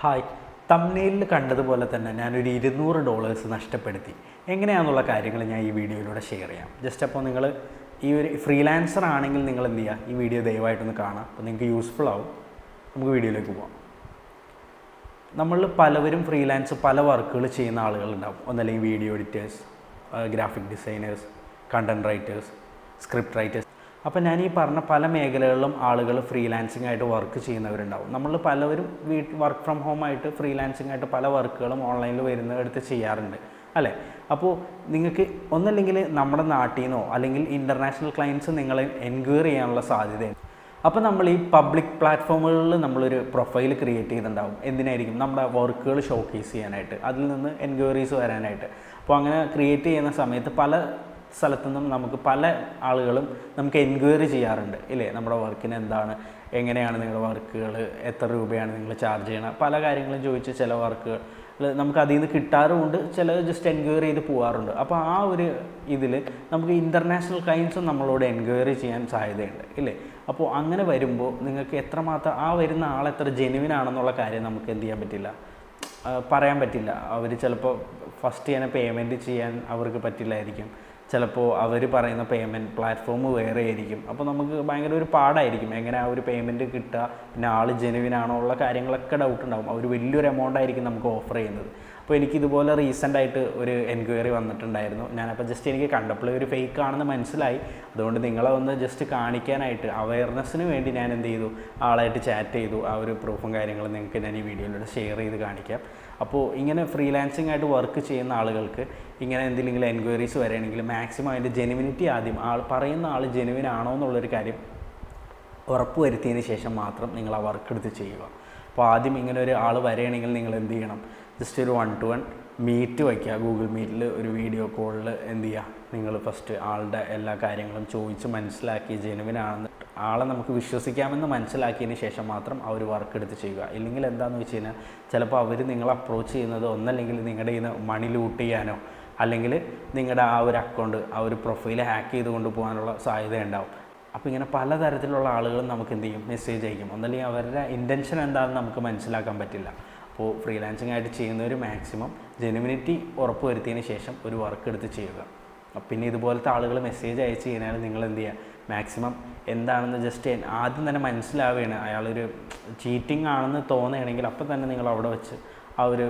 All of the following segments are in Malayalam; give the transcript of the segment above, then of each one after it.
ഹായ്, തംബ്നെയിലിൽ കണ്ടതുപോലെ തന്നെ ഞാനൊരു $200 നഷ്ടപ്പെടുത്തി. എങ്ങനെയാണെന്നുള്ള കാര്യങ്ങൾ ഞാൻ ഈ വീഡിയോയിലൂടെ ഷെയർ ചെയ്യാം. ജസ്റ്റ് അപ്പോൾ നിങ്ങൾ ഈ ഒരു ഫ്രീലാൻസർ ആണെങ്കിൽ നിങ്ങൾ എന്ത് ചെയ്യുക, ഈ വീഡിയോ ദയവായിട്ടൊന്ന് കാണാം. അപ്പോൾ നിങ്ങൾക്ക് യൂസ്ഫുൾ ആവും. നമുക്ക് വീഡിയോയിലേക്ക് പോകാം. നമ്മൾ പലവരും പല വർക്കുകൾ ചെയ്യുന്ന ആളുകളുണ്ടാവും. ഒന്നല്ലെങ്കിൽ video editors, graphic designers, content writers, script writers. അപ്പോൾ ഞാൻ ഈ പറഞ്ഞ പല മേഖലകളിലും ആളുകൾ ഫ്രീലാൻസിങ് ആയിട്ട് വർക്ക് ചെയ്യുന്നവരുണ്ടാവും. നമ്മൾ പലവരും വർക്ക് ഫ്രം ഹോം ആയിട്ട് ഫ്രീലാൻസിങ് ആയിട്ട് പല വർക്കുകളും ഓൺലൈനിൽ വരുന്നിടത്ത് ചെയ്യാറുണ്ട് അല്ലേ. അപ്പോൾ നിങ്ങൾക്ക് ഒന്നല്ലെങ്കിൽ നമ്മുടെ നാട്ടിൽ നിന്നോ അല്ലെങ്കിൽ ഇൻ്റർനാഷണൽ ക്ലയൻറ്റ്സ് നിങ്ങളെ എൻക്വയറി ചെയ്യാനുള്ള സാധ്യതയുണ്ട്. അപ്പോൾ നമ്മൾ ഈ പബ്ലിക് പ്ലാറ്റ്ഫോമുകളിൽ നമ്മളൊരു പ്രൊഫൈൽ ക്രിയേറ്റ് ചെയ്തിട്ടുണ്ടാവും. എന്തിനായിരിക്കും? നമ്മുടെ വർക്കുകൾ ഷോക്കേസ് ചെയ്യാനായിട്ട്, അതിൽ നിന്ന് എൻക്വയറീസ് വരാനായിട്ട്. അപ്പോൾ അങ്ങനെ ക്രിയേറ്റ് ചെയ്യുന്ന സമയത്ത് പല സ്ഥലത്തുനിന്നും നമുക്ക് പല ആളുകളും നമുക്ക് എൻക്വയറി ചെയ്യാറുണ്ട് ഇല്ലേ. നമ്മുടെ വർക്കിന് എന്താണ്, എങ്ങനെയാണ് നിങ്ങളുടെ വർക്കുകൾ, എത്ര രൂപയാണ് നിങ്ങൾ ചാർജ് ചെയ്യണം, പല കാര്യങ്ങളും ചോദിച്ച് ചില വർക്കുകൾ നമുക്ക് അതിൽ നിന്ന് കിട്ടാറുമുണ്ട്, ചിലത് ജസ്റ്റ് എൻക്വയറി ചെയ്ത് പോകാറുണ്ട്. അപ്പോൾ ആ ഒരു ഇതിൽ നമുക്ക് ഇൻ്റർനാഷണൽ ക്ലയൻസും നമ്മളോട് എൻക്വയറി ചെയ്യാൻ സാധ്യതയുണ്ട് ഇല്ലേ. അപ്പോൾ അങ്ങനെ വരുമ്പോൾ നിങ്ങൾക്ക് എത്രമാത്രം ആ വരുന്ന ആളെത്ര ജെനുവിൻ ആണെന്നുള്ള കാര്യം നമുക്ക് എന്ത് ചെയ്യാൻ പറ്റില്ല, പറയാൻ പറ്റില്ല. അവർ ചിലപ്പോൾ ഫസ്റ്റ് തന്നെ പേയ്മെൻറ്റ് ചെയ്യാൻ അവർക്ക് പറ്റില്ലായിരിക്കും. ചിലപ്പോൾ അവർ പറയുന്ന പേയ്മെൻറ്റ് പ്ലാറ്റ്ഫോം വേറെ ആയിരിക്കും. അപ്പോൾ നമുക്ക് ഭയങ്കര ഒരു പാടായിരിക്കും എങ്ങനെ ആ ഒരു പേയ്മെൻറ്റ് കിട്ടുക, പിന്നെ ആൾ ജെനുവിനാണോ ഉള്ള കാര്യങ്ങളൊക്കെ ഡൗട്ട് ഉണ്ടാകും. അവർ വലിയൊരു എമൗണ്ട് ആയിരിക്കും നമുക്ക് ഓഫർ ചെയ്യുന്നത്. അപ്പോൾ എനിക്കിതുപോലെ റീസെൻ്റായിട്ട് ഒരു എൻക്വയറി വന്നിട്ടുണ്ടായിരുന്നു. ഞാനപ്പോൾ ജസ്റ്റ് എനിക്ക് കണ്ടപ്പോൾ ഒരു ഫേക്ക് ആണെന്ന് മനസ്സിലായി. അതുകൊണ്ട് നിങ്ങളെ ഒന്ന് ജസ്റ്റ് കാണിക്കാനായിട്ട് അവയർനെസ്സിന് വേണ്ടി ഞാൻ എന്ത് ചെയ്തു, ആളായിട്ട് ചാറ്റ് ചെയ്തു. ആ ഒരു പ്രൂഫും കാര്യങ്ങളും നിങ്ങൾക്ക് ഞാൻ ഈ വീഡിയോയിലൂടെ ഷെയർ ചെയ്ത് കാണിക്കാം. അപ്പോൾ ഇങ്ങനെ ഫ്രീലാൻസിങ് ആയിട്ട് വർക്ക് ചെയ്യുന്ന ആളുകൾക്ക് ഇങ്ങനെ എന്തെങ്കിലും എൻക്വയറീസ് വരികയാണെങ്കിൽ മാക്സിമം അതിൻ്റെ ജെനുവിനിറ്റി ആദ്യം പറയുന്ന ആൾ ജെനുവിൻ ആണോ എന്നുള്ളൊരു കാര്യം ഉറപ്പ് വരുത്തിയതിന് ശേഷം മാത്രം നിങ്ങൾ ആ വർക്ക് എടുത്ത് ചെയ്യുക. അപ്പോൾ ആദ്യം ഇങ്ങനെ ഒരു ആൾ വരികയാണെങ്കിൽ നിങ്ങൾ എന്ത് ചെയ്യണം, ജസ്റ്റ് ഒരു 1-to-1 മീറ്റ് വയ്ക്കുക. ഗൂഗിൾ മീറ്റിൽ ഒരു വീഡിയോ കോളിൽ എന്ത് ചെയ്യുക, നിങ്ങൾ ഫസ്റ്റ് ആളുടെ എല്ലാ കാര്യങ്ങളും ചോദിച്ച് മനസ്സിലാക്കി ജെനുവിനാണെന്ന് ആളെ നമുക്ക് വിശ്വസിക്കാമെന്ന് മനസ്സിലാക്കിയതിന് ശേഷം മാത്രം ആ ഒരു വർക്ക് എടുത്ത് ചെയ്യുക. ഇല്ലെങ്കിൽ എന്താണെന്ന് വെച്ച് കഴിഞ്ഞാൽ ചിലപ്പോൾ അവർ നിങ്ങളെ അപ്രോച്ച് ചെയ്യുന്നത് ഒന്നല്ലെങ്കിൽ നിങ്ങളുടെ കയ്യിൽ നിന്ന് മണി ലൂട്ട് ചെയ്യാനോ അല്ലെങ്കിൽ നിങ്ങളുടെ ആ ഒരു അക്കൗണ്ട്, ആ ഒരു പ്രൊഫൈൽ ഹാക്ക് ചെയ്ത് കൊണ്ടുപോകാനുള്ള സാധ്യത ഉണ്ടാവും. അപ്പോൾ ഇങ്ങനെ പലതരത്തിലുള്ള ആളുകളും നമുക്ക് എന്ത് ചെയ്യും, മെസ്സേജ് അയക്കും. ഒന്നല്ലെങ്കിൽ അവരുടെ ഇൻറ്റൻഷൻ എന്താണെന്ന് നമുക്ക് മനസ്സിലാക്കാൻ പറ്റില്ല. അപ്പോൾ ഫ്രീലാൻസിങ് ആയിട്ട് ചെയ്യുന്നവർ മാക്സിമം ജെനുവിനിറ്റി ഉറപ്പ് വരുത്തിയതിന് ശേഷം ഒരു വർക്ക് എടുത്ത് ചെയ്യുക. പിന്നെ ഇതുപോലത്തെ ആളുകൾ മെസ്സേജ് അയച്ച് കഴിഞ്ഞാൽ നിങ്ങൾ എന്ത് ചെയ്യുക, മാക്സിമം എന്താണെന്ന് ജസ്റ്റ് ആദ്യം തന്നെ മനസ്സിലാവുകയാണ്. അയാളൊരു ചീറ്റിംഗ് ആണെന്ന് തോന്നുകയാണെങ്കിൽ അപ്പോൾ തന്നെ നിങ്ങൾ അവിടെ വെച്ച് ആ ഒരു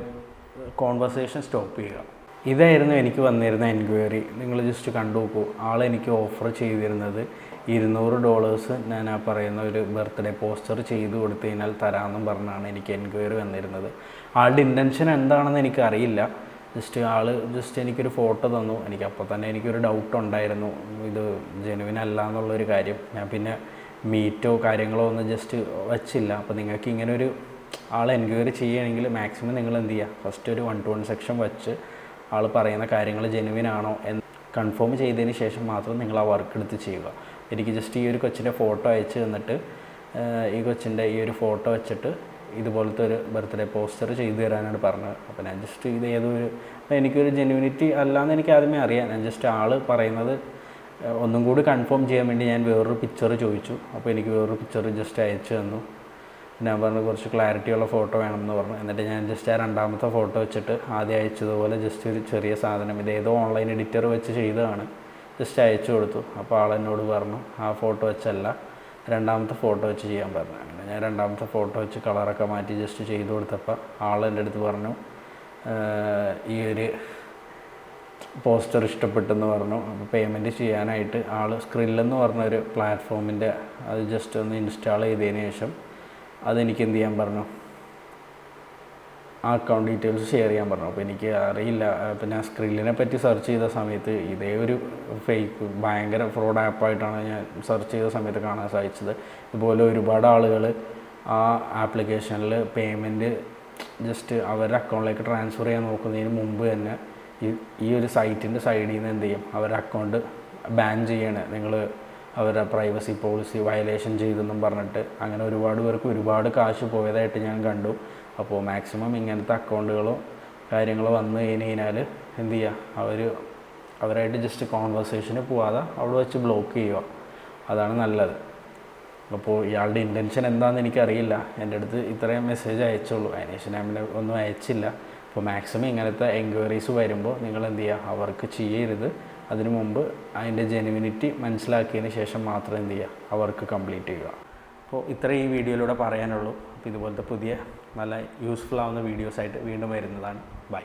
കോൺവെർസേഷൻ സ്റ്റോപ്പ് ചെയ്യുക. ഇതായിരുന്നു എനിക്ക് വന്നിരുന്ന എൻക്വയറി. നിങ്ങൾ ജസ്റ്റ് കണ്ടു നോക്കൂ. ആളെനിക്ക് ഓഫർ ചെയ്തിരുന്നത് $200 ഞാൻ ആ പറയുന്ന ഒരു ബർത്ത്ഡേ പോസ്റ്റർ ചെയ്ത് കൊടുത്തു കഴിഞ്ഞാൽ തരാമെന്നും പറഞ്ഞാണ് എനിക്ക് എൻക്വയറി വന്നിരുന്നത്. ആളുടെ ഇൻറ്റൻഷൻ എന്താണെന്ന് എനിക്കറിയില്ല. ജസ്റ്റ് എനിക്കൊരു ഫോട്ടോ തന്നു. അപ്പോൾ തന്നെ എനിക്കൊരു ഡൗട്ട് ഉണ്ടായിരുന്നു, ഇത് ജെനുവിൻ അല്ല എന്നുള്ളൊരു കാര്യം. ഞാൻ പിന്നെ മീറ്റോ കാര്യങ്ങളോ ഒന്നും ജസ്റ്റ് വച്ചില്ല. അപ്പോൾ നിങ്ങൾക്ക് ഇങ്ങനെ ഒരു ആൾ എൻക്വയറി ചെയ്യുകയാണെങ്കിൽ മാക്സിമം നിങ്ങൾ എന്ത് ചെയ്യുക, ഫസ്റ്റ് ഒരു 1-to-1 സെക്ഷൻ വെച്ച് ആൾ പറയുന്ന കാര്യങ്ങൾ ജെനുവിൻ ആണോ എന്ന് കൺഫേം ചെയ്തതിന് ശേഷം മാത്രം നിങ്ങൾ ആ വർക്ക് എടുത്ത് ചെയ്യുക. എനിക്ക് ജസ്റ്റ് ഈ ഒരു കൊച്ചിൻ്റെ ഫോട്ടോ അയച്ച് തന്നിട്ട് ഈ കൊച്ചിൻ്റെ ഈ ഒരു ഫോട്ടോ വെച്ചിട്ട് ഇതുപോലത്തെ ഒരു ബർത്ത്ഡേ പോസ്റ്റർ ചെയ്തു തരാനാണ് പറഞ്ഞത്. അപ്പോൾ ഞാൻ ജസ്റ്റ് ഇത് എനിക്കൊരു ജെനുവിനിറ്റി അല്ലാന്ന് എനിക്ക് ആദ്യമേ അറിയാം. ഞാൻ ജസ്റ്റ് ആൾ പറയുന്നത് ഒന്നും കൂടി കൺഫേം ചെയ്യാൻ വേണ്ടി ഞാൻ വേറൊരു പിക്ചർ ചോദിച്ചു. അപ്പോൾ എനിക്ക് വേറൊരു പിക്ചർ ജസ്റ്റ് അയച്ചു തന്നു. ഞാൻ പറഞ്ഞു കുറച്ച് ക്ലാരിറ്റിയുള്ള ഫോട്ടോ വേണമെന്ന് പറഞ്ഞു. എന്നിട്ട് ഞാൻ ജസ്റ്റ് ആ രണ്ടാമത്തെ ഫോട്ടോ വെച്ചിട്ട് ആദ്യം അയച്ചതുപോലെ ജസ്റ്റ് ഒരു ചെറിയ സാധനം, ഇതേതോ ഓൺലൈൻ എഡിറ്റർ വെച്ച് ചെയ്തതാണ്, ജസ്റ്റ് അയച്ചു കൊടുത്തു. അപ്പോൾ ആളെന്നോട് പറഞ്ഞു ആ ഫോട്ടോ വെച്ചല്ല, രണ്ടാമത്തെ ഫോട്ടോ വെച്ച് ചെയ്യാൻ പറഞ്ഞു. അങ്ങനെ ഞാൻ രണ്ടാമത്തെ ഫോട്ടോ വെച്ച് കളറൊക്കെ മാറ്റി ജസ്റ്റ് ചെയ്തു കൊടുത്തപ്പോൾ ആളെൻ്റെ അടുത്ത് പറഞ്ഞു ഈ ഒരു പോസ്റ്റർ ഇഷ്ടപ്പെട്ടെന്ന് പറഞ്ഞു. അപ്പോൾ പേയ്മെൻറ്റ് ചെയ്യാനായിട്ട് ആൾ സ്ക്രില്ലെന്ന് പറഞ്ഞൊരു പ്ലാറ്റ്ഫോമിൻ്റെ അത് ജസ്റ്റ് ഒന്ന് ഇൻസ്റ്റാൾ ചെയ്തതിന് ശേഷം അതെനിക്ക് എന്ത് ചെയ്യാൻ പറഞ്ഞു, ആ അക്കൗണ്ട് ഡീറ്റെയിൽസ് ഷെയർ ചെയ്യാൻ പറഞ്ഞു. അപ്പോൾ എനിക്ക് അറിയില്ല. അപ്പോൾ ഞാൻ സ്ക്രില്ലിനെ പറ്റി സെർച്ച് ചെയ്ത സമയത്ത് ഇതേ ഒരു ഫേക്ക് ഭയങ്കര ഫ്രോഡ് ആപ്പായിട്ടാണ് ഞാൻ സെർച്ച് ചെയ്ത സമയത്ത് കാണാൻ സാധിച്ചത്. ഇതുപോലെ ഒരുപാട് ആളുകൾ ആ ആപ്ലിക്കേഷനിൽ പേയ്മെൻറ്റ് ജസ്റ്റ് അവരുടെ അക്കൗണ്ടിലേക്ക് ട്രാൻസ്ഫർ ചെയ്യാൻ നോക്കുന്നതിന് മുമ്പ് തന്നെ ഈ ഒരു സൈറ്റിൻ്റെ സൈഡിൽ നിന്ന് എന്ത് ചെയ്യും, അവരുടെ അക്കൗണ്ട് ബാൻ ചെയ്യാണ്, നിങ്ങൾ അവരുടെ പ്രൈവസി പോളിസി വയലേഷൻ ചെയ്തെന്നും പറഞ്ഞിട്ട്. അങ്ങനെ ഒരുപാട് പേർക്ക് ഒരുപാട് കാശ് പോയതായിട്ട് ഞാൻ കണ്ടു. അപ്പോൾ മാക്സിമം ഇങ്ങനത്തെ അക്കൗണ്ടുകളോ കാര്യങ്ങളോ വന്നു കഴിഞ്ഞാൽ എന്ത് ചെയ്യുക, അവരായിട്ട് ജസ്റ്റ് കോൺവെർസേഷന് പോവാതെ അവിടെ വെച്ച് ബ്ലോക്ക് ചെയ്യുക. അതാണ് നല്ലത്. അപ്പോൾ ഇയാളുടെ ഇൻറ്റൻഷൻ എന്താണെന്ന് എനിക്കറിയില്ല. എൻ്റെ അടുത്ത് ഇത്രയും മെസ്സേജ് അയച്ചുള്ളൂ, അതിനുശേഷം ഞാൻ പിന്നെ ഒന്നും അയച്ചില്ല. അപ്പോൾ മാക്സിമം ഇങ്ങനത്തെ എൻക്വയറീസ് വരുമ്പോൾ നിങ്ങൾ എന്ത് ചെയ്യുക, അവർക്ക് ചെയ്യരുത്. അതിനു മുമ്പ് അതിൻ്റെ ജെനുവിനിറ്റി മനസ്സിലാക്കിയതിന് ശേഷം മാത്രം എന്ത് ചെയ്യുക, അവർക്ക് കംപ്ലീറ്റ് ചെയ്യുക. അപ്പോൾ ഇത്ര ഈ വീഡിയോയിലൂടെ പറയാനുള്ളൂ. അപ്പോൾ ഇതുപോലത്തെ പുതിയ നല്ല യൂസ്ഫുൾ ആവുന്ന വീഡിയോസായിട്ട് വീണ്ടും വരുന്നതാണ്. ബൈ.